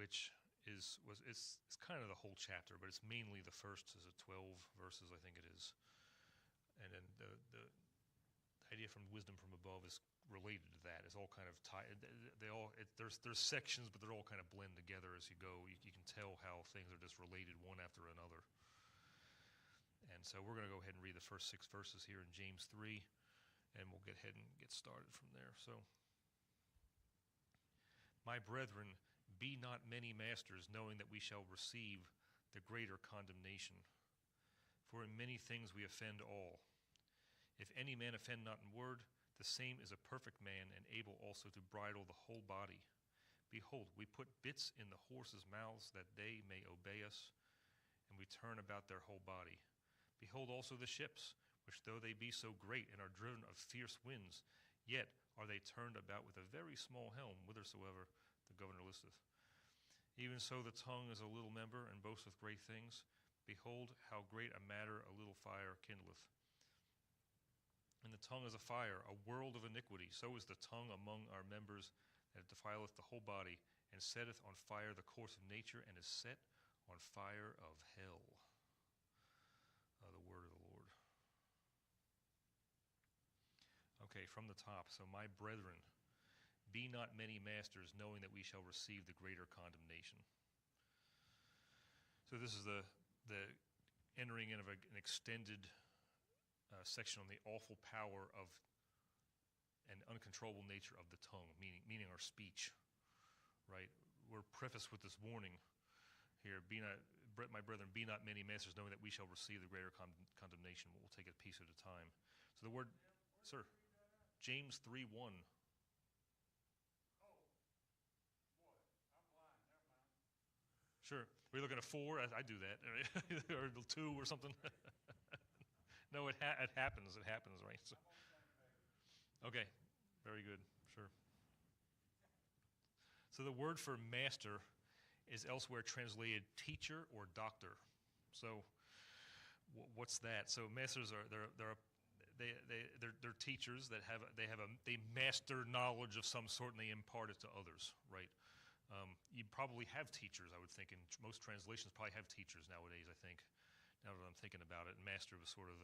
which it's kind of the whole chapter, but it's mainly the first is 12 verses, I think it is. And then the idea from wisdom from above is related to that. It's all kind of tied. There's sections, but they're all kind of blend together as you go. You can tell how things are just related one after another. And so we're going to go ahead and read the first 6 verses here in James 3, and we'll get ahead and get started from there. So, my brethren, be not many masters, knowing that we shall receive the greater condemnation. For in many things we offend all. If any man offend not in word, the same is a perfect man, and able also to bridle the whole body. Behold, we put bits in the horses' mouths, that they may obey us, and we turn about their whole body. Behold also the ships, which though they be so great, and are driven of fierce winds, yet are they turned about with a very small helm, whithersoever the governor listeth. Even so the tongue is a little member, and boasteth great things. Behold, how great a matter a little fire kindleth. And the tongue is a fire, a world of iniquity. So is the tongue among our members, that it defileth the whole body, and setteth on fire the course of nature, and is set on fire of hell. The word of the Lord. Okay, from the top. So, my brethren, be not many masters, knowing that we shall receive the greater condemnation. So this is the entering in of an extended section on the awful power of and uncontrollable nature of the tongue, meaning our speech, right? We're prefaced with this warning here, my brethren, be not many masters, knowing that we shall receive the greater condemnation. We'll take it a piece at a time. So the word, sir, James 3:1. Oh, boy, I'm blind, never mind. Sure. We're looking at 4. I do that. Or 2 or something. No, it happens. It happens, right? So, okay. Very good. Sure. So the word for master is elsewhere translated teacher or doctor. So what's that? So masters they're teachers that they master knowledge of some sort, and they impart it to others, right? You probably have teachers, I would think, and most translations probably have teachers nowadays, I think, now that I'm thinking about it. And master was sort of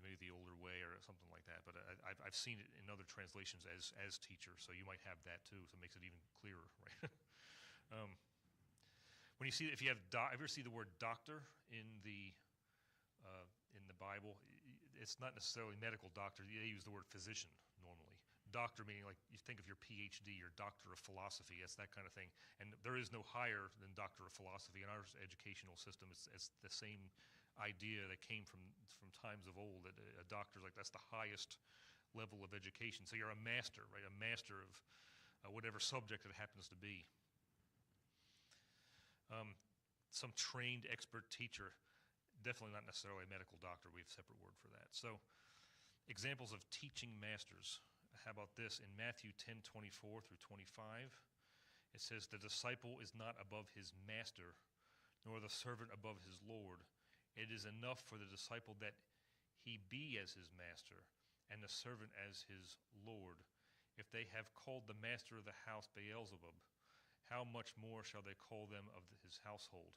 maybe the older way or something like that, but I've seen it in other translations as teacher, so you might have that too, so it makes it even clearer, right? When you see, if you have ever see the word doctor in the Bible, it's not necessarily medical doctor. They use the word physician normally. Doctor meaning like you think of your PhD, your doctor of philosophy, that's that kind of thing. And there is no higher than doctor of philosophy in our educational system. It's the same idea that came from times of old, that a doctor's like that's the highest level of education. So you're a master, right? A master of whatever subject it happens to be. Some trained expert teacher. Definitely not necessarily a medical doctor. We have a separate word for that. So, examples of teaching masters. How about this? In Matthew 10:24 through 25, it says, "The disciple is not above his master, nor the servant above his Lord. It is enough for the disciple that he be as his master, and the servant as his Lord. If they have called the master of the house Beelzebub, how much more shall they call them of his household?"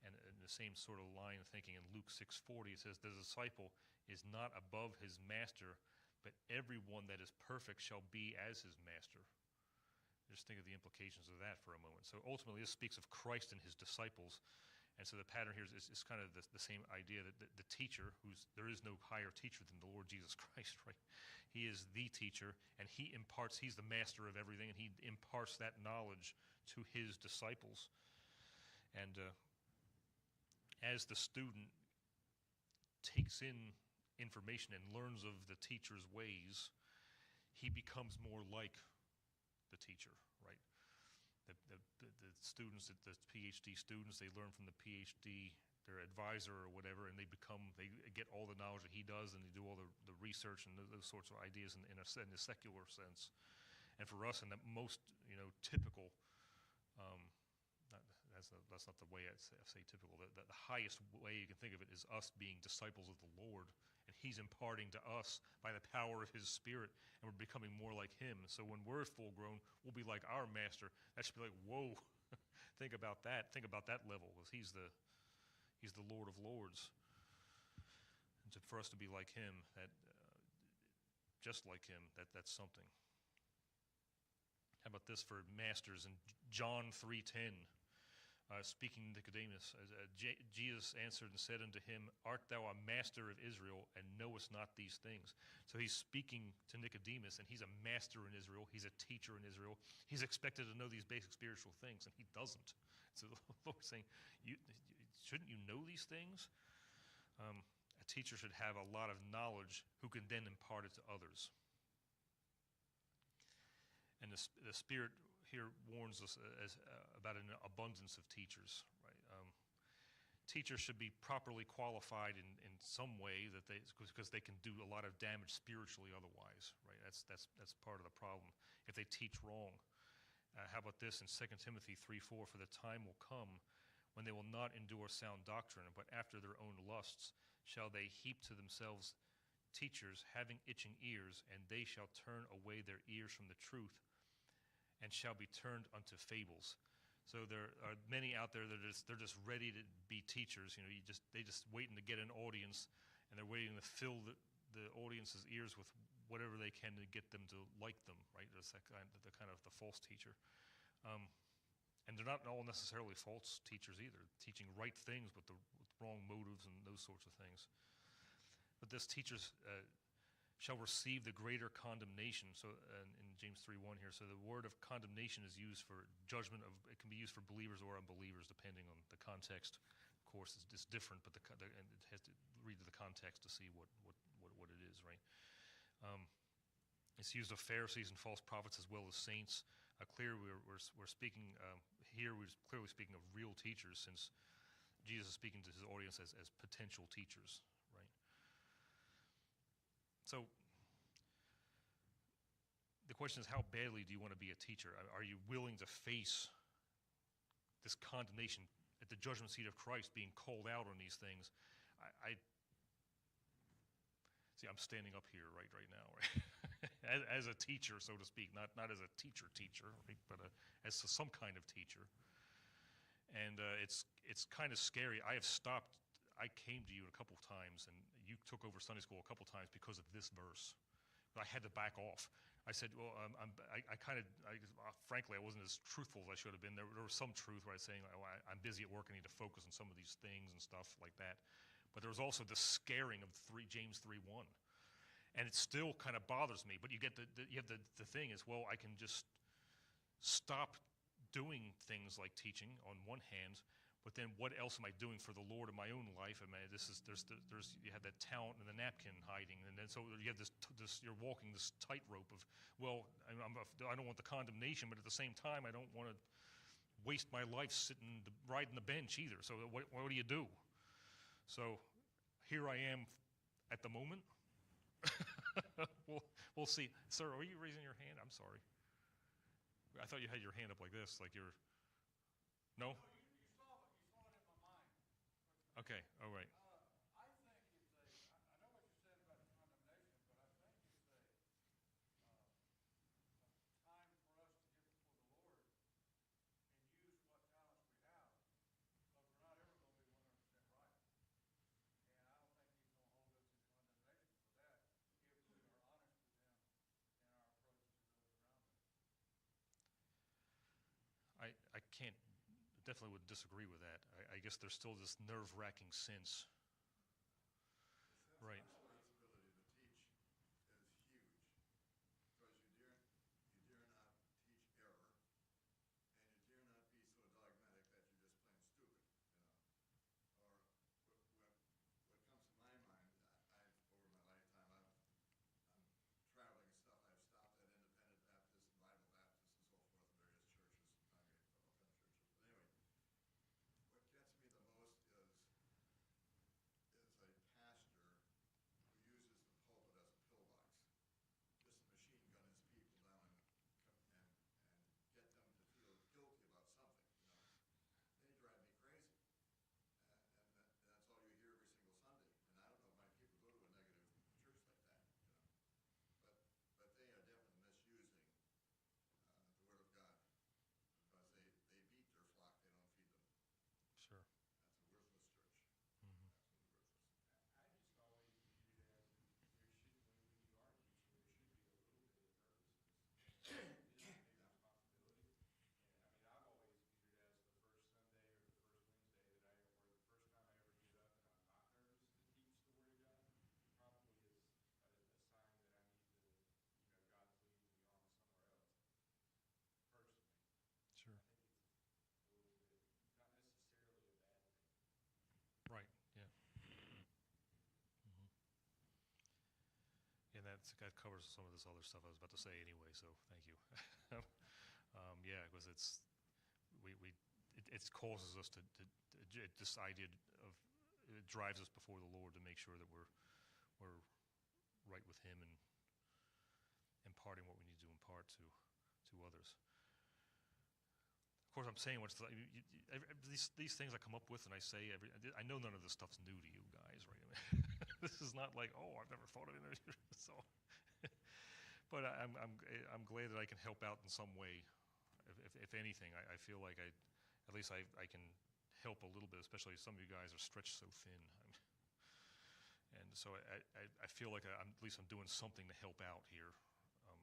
And in the same sort of line of thinking in Luke 6:40, it says, "The disciple is not above his master, but everyone that is perfect shall be as his master." Just think of the implications of that for a moment. So ultimately, this speaks of Christ and his disciples. And so the pattern here is kind of the same idea that the teacher, there is no higher teacher than the Lord Jesus Christ, right? He is the teacher, and he's the master of everything, and he imparts that knowledge to his disciples. And as the student takes in information and learns of the teacher's ways, he becomes more like the teacher, right? The students, the PhD students, they learn from the PhD, their advisor or whatever, and they get all the knowledge that he does, and they do all the research and those sorts of ideas in a secular sense. And for us, in the most typical. That's not the way I say typical. The highest way you can think of it is us being disciples of the Lord, and He's imparting to us by the power of His Spirit, and we're becoming more like Him. So when we're full grown, we'll be like our Master. That should be like, whoa, think about that. Think about that level, because He's the Lord of Lords. And for us to be like Him, just like Him, that's something. How about this for masters in John 3:10? Speaking to Nicodemus, Jesus answered and said unto him, Art thou a master of Israel, and knowest not these things? So he's speaking to Nicodemus, and he's a master in Israel. He's a teacher in Israel. He's expected to know these basic spiritual things, and he doesn't. So the Lord's saying, shouldn't you know these things? A teacher should have a lot of knowledge who can then impart it to others. And the Spirit here warns us about an abundance of teachers. Right? Teachers should be properly qualified in some way because they can do a lot of damage spiritually otherwise. Right? That's part of the problem if they teach wrong. How about this in 2 Timothy 3:4? For the time will come when they will not endure sound doctrine, but after their own lusts shall they heap to themselves teachers having itching ears, and they shall turn away their ears from the truth and shall be turned unto fables. So there are many out there that they're just ready to be teachers. You know, they just waiting to get an audience, and they're waiting to fill the audience's ears with whatever they can to get them to like them. Right? That's the kind of the false teacher. And they're not all necessarily false teachers either, teaching right things with wrong motives and those sorts of things. But this teachers shall receive the greater condemnation. So in James 3:1 here, so the word of condemnation is used for judgment of. It can be used for believers or unbelievers, depending on the context. Of course, it's different, but and it has to read the context to see what it is, right? It's used of Pharisees and false prophets as well as saints. We're speaking here. We're clearly speaking of real teachers, since Jesus is speaking to his audience as potential teachers, right? So the question is, how badly do you want to be a teacher? Are you willing to face this condemnation at the judgment seat of Christ, being called out on these things? I see, I'm standing up here right now, right? as a teacher, so to speak, not as a teacher, right? But as some kind of teacher. And it's kind of scary. I came to you a couple times, and you took over Sunday school a couple times because of this verse. But I had to back off. I said, well, frankly, I wasn't as truthful as I should have been. There was some truth where I was saying, oh, I'm busy at work, I need to focus on some of these things and stuff like that. But there was also the scaring of James 3:1. And it still kind of bothers me. But you have the thing is, well, I can just stop doing things like teaching on one hand, but then what else am I doing for the Lord in my own life? I mean, you have that talent and the napkin hiding, and then so you have this you're walking this tightrope of, well, I don't want the condemnation, but at the same time, I don't want to waste my life riding the bench either. So what do you do? So here I am at the moment. We'll see. Sir, are you raising your hand? I'm sorry. I thought you had your hand up like this, like you're. No? Okay, all right. I think I know what you said about condemnation, but I think it's a time for us to get before the Lord and use what talents we have, because we're not ever going to be 100% right. And I don't think He's going to hold us in condemnation for that if we are honest with Him in our approach to those around us. I can't. Definitely would disagree with that. I guess there's still this nerve-wracking sense. Right. that covers some of this other stuff I was about to say anyway, so thank you. Yeah, because it causes us this idea of, it drives us before the Lord to make sure that we're right with Him and imparting what we need to impart to others. Of course, I'm saying these things I come up with and I say I know none of this stuff's new to you guys, right? I mean, this is not like, oh, I've never thought of it. So, but I'm glad that I can help out in some way. If anything, I feel like at least I can help a little bit, especially some of you guys are stretched so thin. And so I feel like at least I'm doing something to help out here. So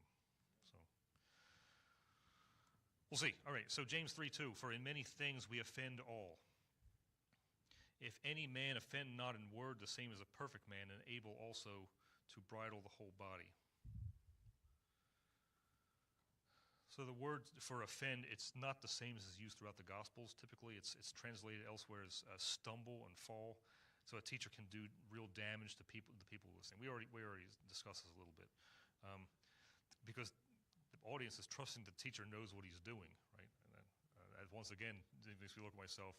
we'll see. All right, so James 3:2, for in many things we offend all. If any man offend not in word, the same as a perfect man, and able also to bridle the whole body. So the word for offend, it's not the same as is used throughout the Gospels. Typically, it's translated elsewhere as stumble and fall. So a teacher can do real damage to the people listening. We already discussed this a little bit, because the audience is trusting the teacher knows what he's doing, right? And once again, it makes me look at myself.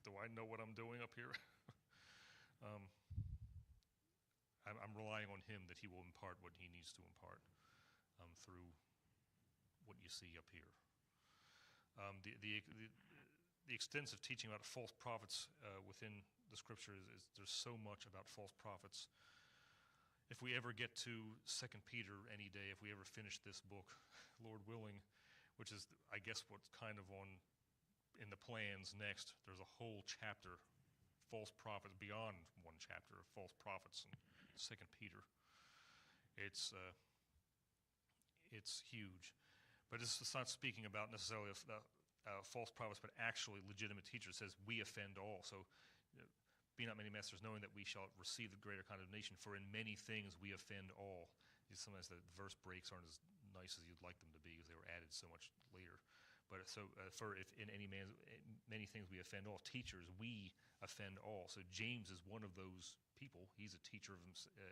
Do I know what I'm doing up here? I'm relying on him that he will impart what he needs to impart through what you see up here. The extensive teaching about false prophets within the scripture is there's so much about false prophets. If we ever get to 2 Peter any day, if we ever finish this book, Lord willing, which is, I guess, what's kind of in the plans next, there's a whole chapter, false prophets, beyond one chapter of false prophets in 2 Peter. It's huge. But it's not speaking about necessarily false prophets, but actually legitimate teachers. It says, we offend all. So, be not many masters, knowing that we shall receive the greater condemnation. For in many things we offend all. Sometimes the verse breaks aren't as nice as you'd like them to be because they were added so much later. But for if in many things we offend all, teachers, we offend all. So James is one of those people. He's a teacher of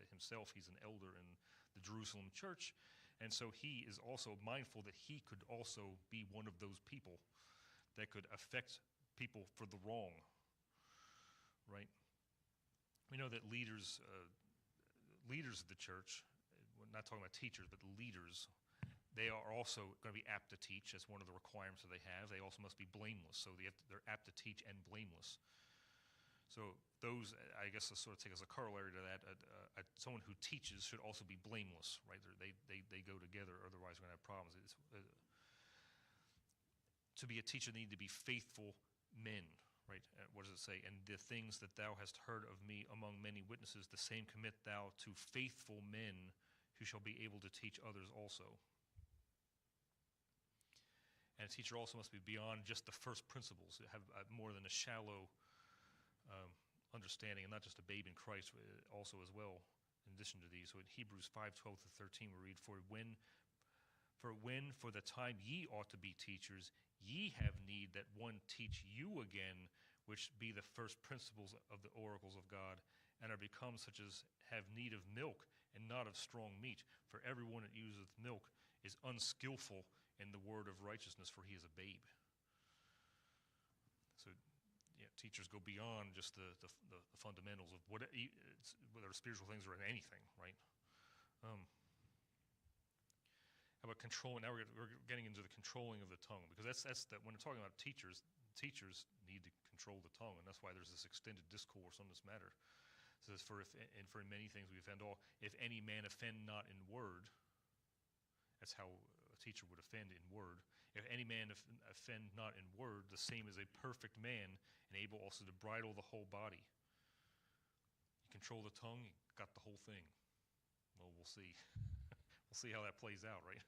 himself. He's an elder in the Jerusalem church. And so he is also mindful that he could also be one of those people that could affect people for the wrong, right? We know that leaders of the church, we're not talking about teachers, but leaders, they are also going to be apt to teach. That's one of the requirements that they have. They also must be blameless. So they're apt to teach and blameless. So those, I guess, sort of take as a corollary to that. Someone who teaches should also be blameless, right? They go together. Otherwise, we're going to have problems. To be a teacher, they need to be faithful men, right? What does it say? And the things that thou hast heard of me among many witnesses, the same commit thou to faithful men who shall be able to teach others also. And a teacher also must be beyond just the first principles, have more than a shallow understanding, and not just a babe in Christ, also as well, in addition to these. So in Hebrews 5:12-13 we read, For when for the time ye ought to be teachers, ye have need that one teach you again, which be the first principles of the oracles of God, and are become such as have need of milk, and not of strong meat. For everyone that useth milk is unskillful in the word of righteousness, for he is a babe. So teachers go beyond just the fundamentals of whether spiritual things or in anything, right? How about controlling? Now we're getting into the controlling of the tongue, because that's when we're talking about teachers need to control the tongue, and that's why there's this extended discourse on this matter. It says, for in many things we offend all, if any man offend not in word, that's how a teacher would offend in word. If any man offend not in word, the same is a perfect man, and able also to bridle the whole body. You control the tongue, you got the whole thing. Well, we'll see. We'll see how that plays out, right?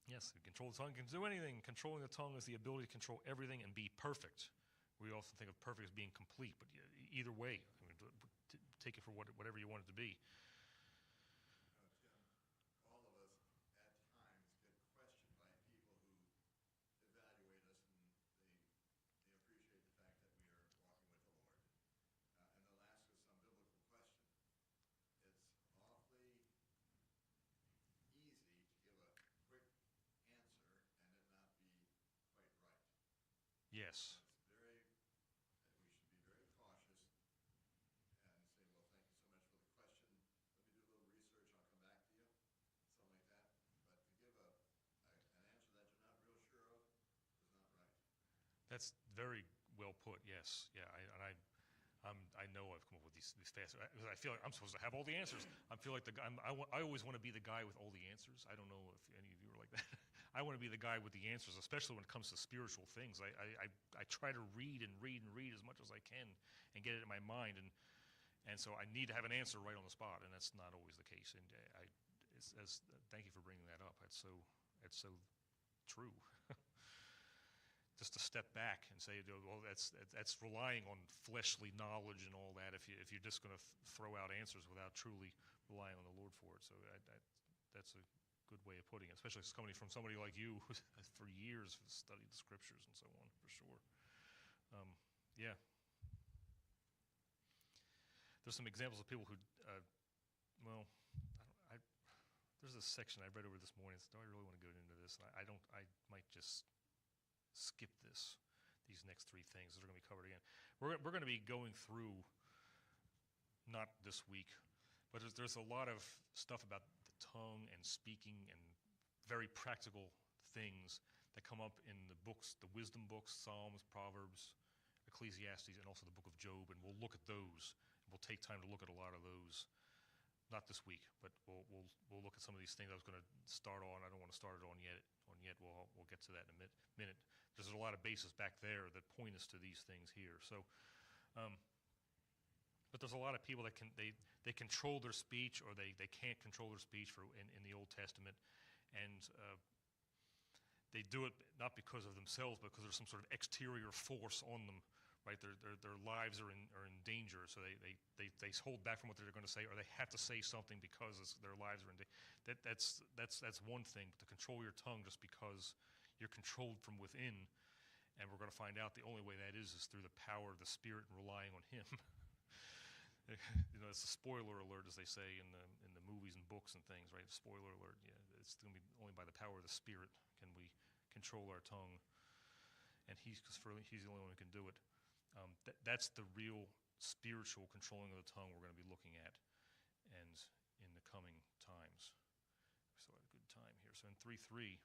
Yes, control the tongue can do anything. Controlling the tongue is the ability to control everything and be perfect. We often think of perfect as being complete, but either way, I mean, take it for whatever you want it to be. Yes. That's very, and we should be very cautious and say, well, thank you so much for the question. Let me do a little research, I'll come back to you, something like that. But to give an answer that you're not real sure of is not right. That's very well put. Yes, yeah, I know I've come up with these fast because I feel like I'm supposed to have all the answers. I feel like I always want to be the guy with all the answers. I don't know if any of you are like that. I want to be the guy with the answers, especially when it comes to spiritual things. I try to read and read and read as much as I can and get it in my mind, and so I need to have an answer right on the spot, and that's not always the case. And thank you for bringing that up. That's so true. Just to step back and say, well, that's relying on fleshly knowledge and all that. If you're just going to throw out answers without truly relying on the Lord for it, so that's a good way of putting it. Especially coming from somebody like you, who for years has studied the scriptures and so on, for sure. Yeah. There's some examples of people who, well, there's this section I read over this morning. Do I really want to go into this? I don't. I might just skip these next three things. They're going to be covered again. We're going to be going through, not this week, but there's a lot of stuff about the tongue and speaking and very practical things that come up in the books, the wisdom books, Psalms, Proverbs, Ecclesiastes, and also the book of Job, and we'll look at those. We'll take time to look at a lot of those. Not this week, but we'll look at some of these things I was going to start on. I don't want to start it on yet. We'll get to that in a minute. There's a lot of bases back there that point us to these things here. So, but there's a lot of people that they control their speech, or they can't control their speech in the Old Testament, and they do it not because of themselves, but because there's some sort of exterior force on them. Right, their lives are in danger, so they hold back from what they're going to say, or they have to say something because their lives are in danger. That's one thing. But to control your tongue just because you're controlled from within, and we're going to find out the only way that is through the power of the Spirit and relying on Him. It's a spoiler alert, as they say in the movies and books and things, right? Spoiler alert. Yeah, it's going to be only by the power of the Spirit can we control our tongue, and He's the only one who can do it. That's the real spiritual controlling of the tongue we're going to be looking at, and in the coming times. We still have a good time here. So in 3:3,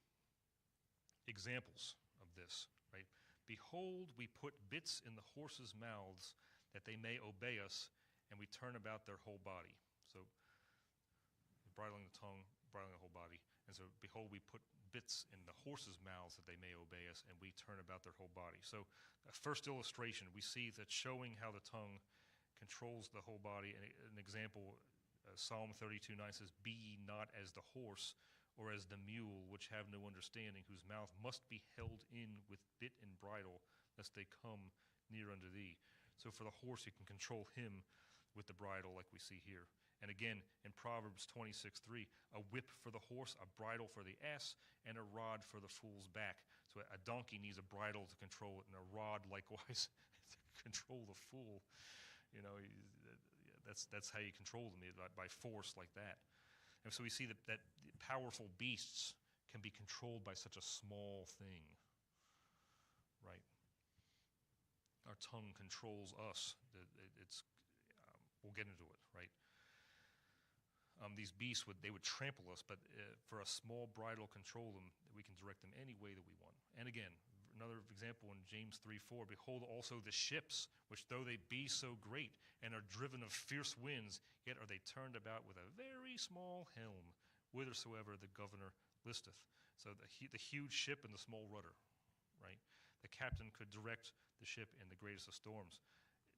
examples of this, right? Behold, we put bits in the horses' mouths that they may obey us, and we turn about their whole body. So bridling the tongue, bridling the whole body. And so behold, we put bits in the horses' mouths that they may obey us, and we turn about their whole body. So first illustration, we see that showing how the tongue controls the whole body. An example, Psalm 32:9 says, "Be ye not as the horse, or as the mule, which have no understanding, whose mouth must be held in with bit and bridle, lest they come near unto thee." So for the horse, you can control him with the bridle, like we see here. And again, in Proverbs 26:3, "A whip for the horse, a bridle for the ass, and a rod for the fool's back." So a donkey needs a bridle to control it, and a rod likewise to control the fool. That's how you control them, by force like that. And so we see that powerful beasts can be controlled by such a small thing, right? Our tongue controls us. We'll get into it, right? These beasts would trample us, but for a small bridle control them, we can direct them any way that we want. And again, another example in James 3:4, "Behold also the ships, which though they be so great, and are driven of fierce winds, yet are they turned about with a very small helm, whithersoever the governor listeth." So the huge ship and the small rudder, right? The captain could direct the ship in the greatest of storms.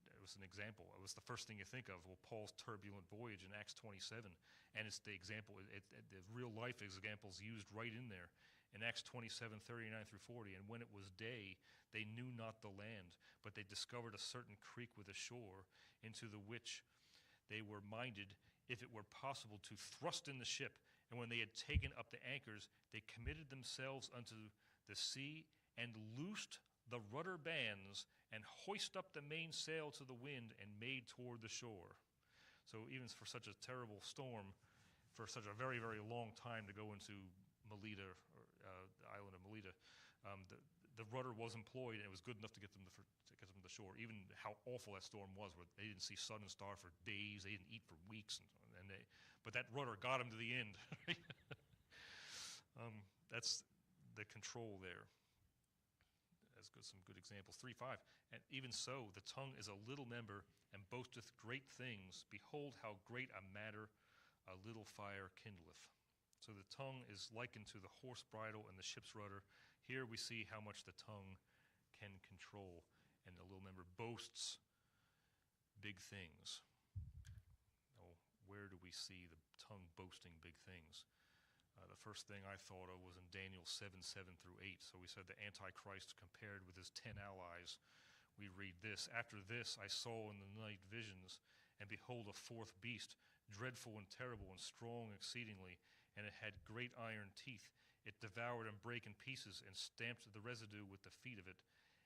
It was an example. It was the first thing you think of. Well, Paul's turbulent voyage in Acts 27, and it's the example. The real life examples used right in there. In Acts 27:39-40, "And when it was day, they knew not the land, but they discovered a certain creek with a shore, into the which they were minded, if it were possible, to thrust in the ship. And when they had taken up the anchors, they committed themselves unto the sea, and loosed the rudder bands, and hoist up the mainsail to the wind, and made toward the shore." So even for such a terrible storm, for such a very, very long time to go into Melita, or the island of Melita, the rudder was employed, and it was good enough to get them to the shore. Even how awful that storm was, where they didn't see sun and star for days, they didn't eat for weeks, but that rudder got them to the end. That's the control there. That's good, some good examples. 3:5. And even so, the tongue is a little member and boasteth great things. Behold, how great a matter a little fire kindleth. So the tongue is likened to the horse bridle and the ship's rudder. Here we see how much the tongue can control, and the little member boasts big things. Now, where do we see the tongue boasting big things? The first thing I thought of was in Daniel 7:7-8. So we said the Antichrist compared with his 10 allies. We read this: After this I saw in the night visions, and behold, a fourth beast, dreadful and terrible and strong exceedingly, and it had great iron teeth. It devoured and brake in pieces, and stamped the residue with the feet of it.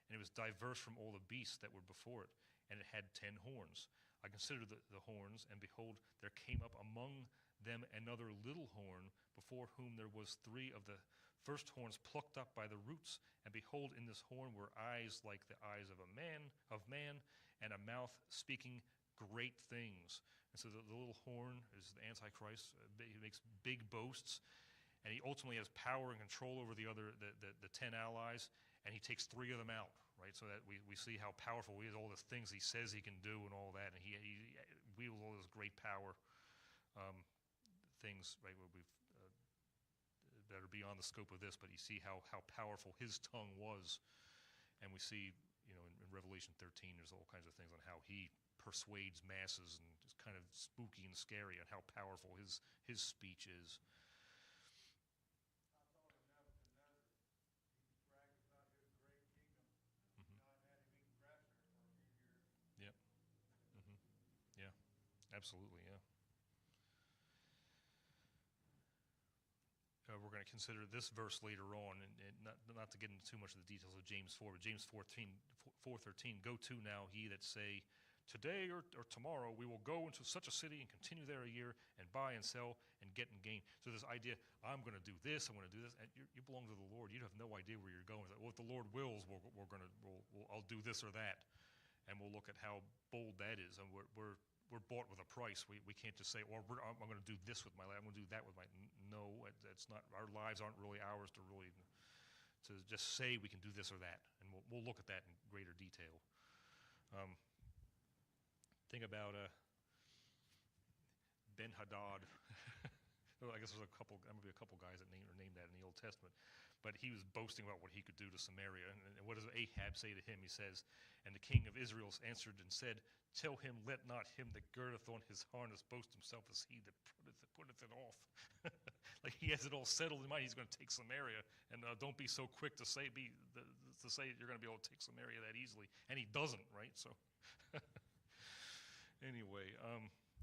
And it was diverse from all the beasts that were before it, and it had 10 horns. I considered the horns, and behold, there came up among them another little horn, before whom there was 3 of the first horns plucked up by the roots. And behold, in this horn were eyes like the eyes of man, and a mouth speaking great things. And so the little horn is the Antichrist. He makes big boasts, and he ultimately has power and control over the 10 allies, and he takes 3 of them out, right? So that we see how powerful he is, all the things he says he can do and all that, and he wields all this great power. Things, right, that are beyond the scope of this, but you see how powerful his tongue was. And we see, in Revelation 13, there's all kinds of things on how he persuades masses, and it's kind of spooky and scary on how powerful his speech is. I told him Nebuchadnezzar, he bragged about his great kingdom. Mm-hmm. God had him eating grass there for a few years. Yep. Mm-hmm. Yeah, absolutely, yeah. We're going to consider this verse later on, and not to get into too much of the details of James 4, but James 4:13, Go to now, ye that say, today or tomorrow we will go into such a city and continue there a year and buy and sell and get and gain. So this idea, I'm going to do this, I'm going to do this, and you belong to the Lord. You have no idea where you're going. Well, if the Lord wills, I'll do this or that, and we'll look at how bold that is. And we're bought with a price. We can't just say, well, I'm going to do this with my life, I'm going to do that with my. No, that's not. Our lives aren't really ours to just say we can do this or that, and we'll look at that in greater detail. Think about Ben-Hadad. I guess there's maybe a couple guys that named that in the Old Testament. But he was boasting about what he could do to Samaria. And what does Ahab say to him? He says, and the king of Israel answered and said, tell him, let not him that girdeth on his harness boast himself as he that putteth it off. Like he has it all settled in mind. He's going to take Samaria. And don't be so quick to say you're going to be able to take Samaria that easily. And he doesn't, right? So anyway,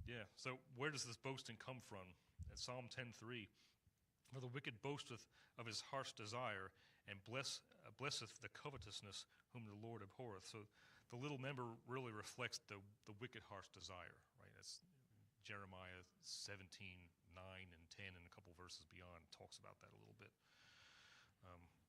yeah. So where does this boasting come from? At Psalm 10:3. For the wicked boasteth of his heart's desire, and blesseth the covetousness whom the Lord abhorreth. So the little member really reflects the wicked heart's desire, right? That's Jeremiah 17:9 and 10, and a couple verses beyond talks about that a little bit,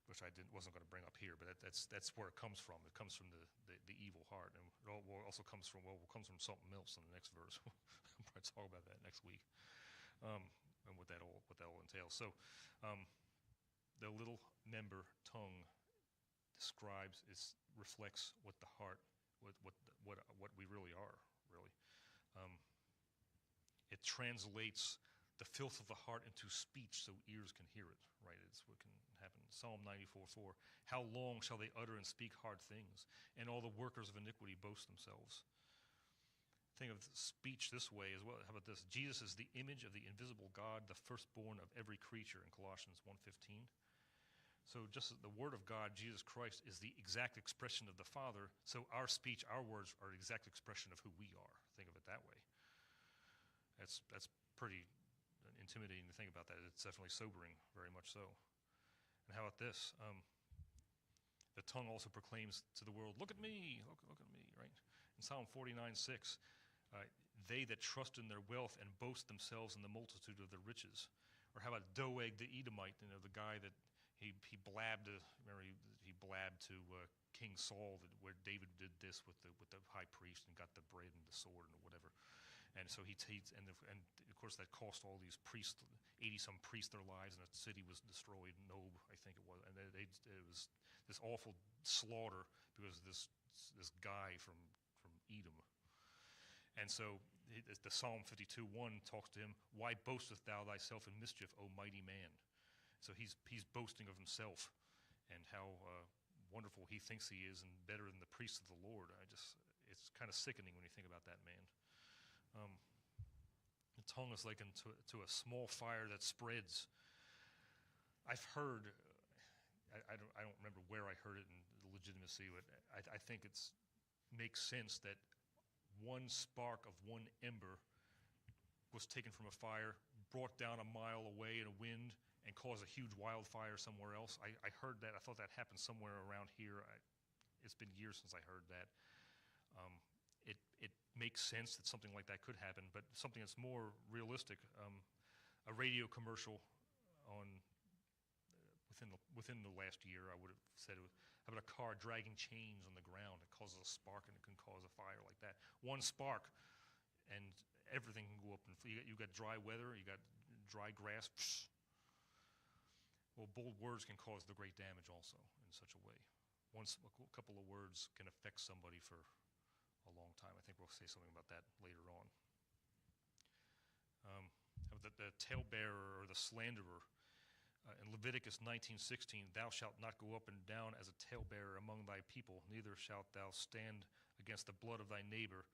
which I wasn't going to bring up here, but that's where it comes from. It comes from the evil heart, and it also comes from something else in the next verse. I'll probably talk about that next week. And what that all entails. So, the little member tongue reflects what the heart, what we really are, really. It translates the filth of the heart into speech, so ears can hear it. Right? It's what can happen. Psalm 94:4. How long shall they utter and speak hard things, and all the workers of iniquity boast themselves? Think of speech this way as well. How about this? Jesus is the image of the invisible God, the firstborn of every creature in Colossians 1:15. So just as the Word of God, Jesus Christ, is the exact expression of the Father, so our speech, our words are the exact expression of who we are. Think of it that way. That's pretty intimidating to think about that. It's definitely sobering, very much so. And how about this? The tongue also proclaims to the world, look at me, look at me, right? In Psalm 49:6, they that trust in their wealth and boast themselves in the multitude of their riches. Or how about Doeg the Edomite, the guy that he blabbed, remember he blab to King Saul where David did this with the high priest and got the bread and the sword and whatever. And so and of course that cost all these priests, 80-some priests, their lives, and the city was destroyed. Nob, I think it was, and it was this awful slaughter because of this guy from Edom. And so the Psalm 52:1 talks to him, "Why boastest thou thyself in mischief, O mighty man?" So he's boasting of himself and how wonderful he thinks he is and better than the priests of the Lord. It's kind of sickening when you think about that man. The tongue is likened to a small fire that spreads. I've heard, I don't remember where I heard it and the legitimacy, but I think it makes sense that one spark of one ember was taken from a fire, brought down a mile away in a wind, and caused a huge wildfire somewhere else. I heard that. I thought that happened somewhere around here. It's been years since I heard that. It makes sense that something like that could happen, but something that's more realistic, a radio commercial within the last year, I would have said, how about a car dragging chains on the ground? It causes a spark and it can cause a fire like that. One spark and everything can go up. You got dry weather, you got dry grass. Psh. Well, bold words can cause the great damage also in such a way. A couple of words can affect somebody for a long time. I think we'll say something about that later on. The talebearer or the slanderer. In Leviticus 19:16, "Thou shalt not go up and down as a talebearer among thy people, neither shalt thou stand against the blood of thy neighbor.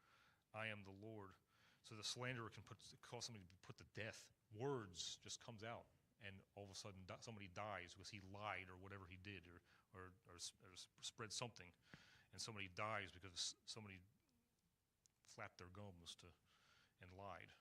I am the Lord." So the slanderer can cause somebody to be put to death. Words just comes out, and all of a sudden somebody dies because he lied or whatever he did, or spread something, and somebody dies because somebody flapped their gums and lied.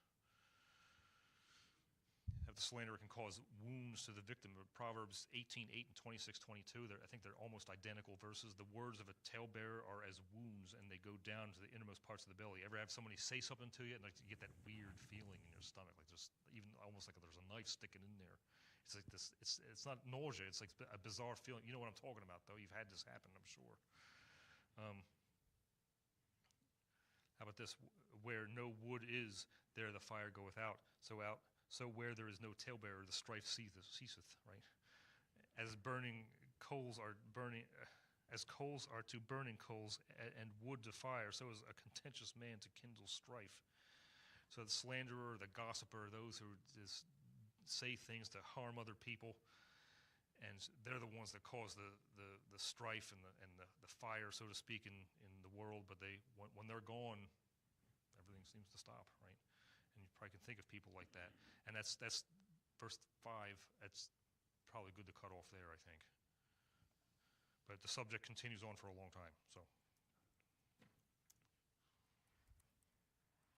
The slanderer can cause wounds to the victim. Proverbs 18:8 and 26:22, I think they're almost identical verses. "The words of a talebearer are as wounds, and they go down to the innermost parts of the belly." Ever have somebody say something to you and like you get that weird feeling in your stomach, like just even almost like there's a knife sticking in there? It's like this. It's not nausea. It's like a bizarre feeling. You know what I'm talking about, though. You've had this happen, I'm sure. How about this? "Where no wood is, there the fire goeth out. So where there is no talebearer, the strife ceaseth." Right? As coals are to burning coals, and wood to fire, so is a contentious man to kindle strife. So the slanderer, the gossiper, those who just say things to harm other people, and they're the ones that cause the strife and the fire, so to speak, in the world. But when they're gone, everything seems to stop, right? And you probably can think of people like that. And that's verse 5. That's probably good to cut off there, I think. But the subject continues on for a long time. So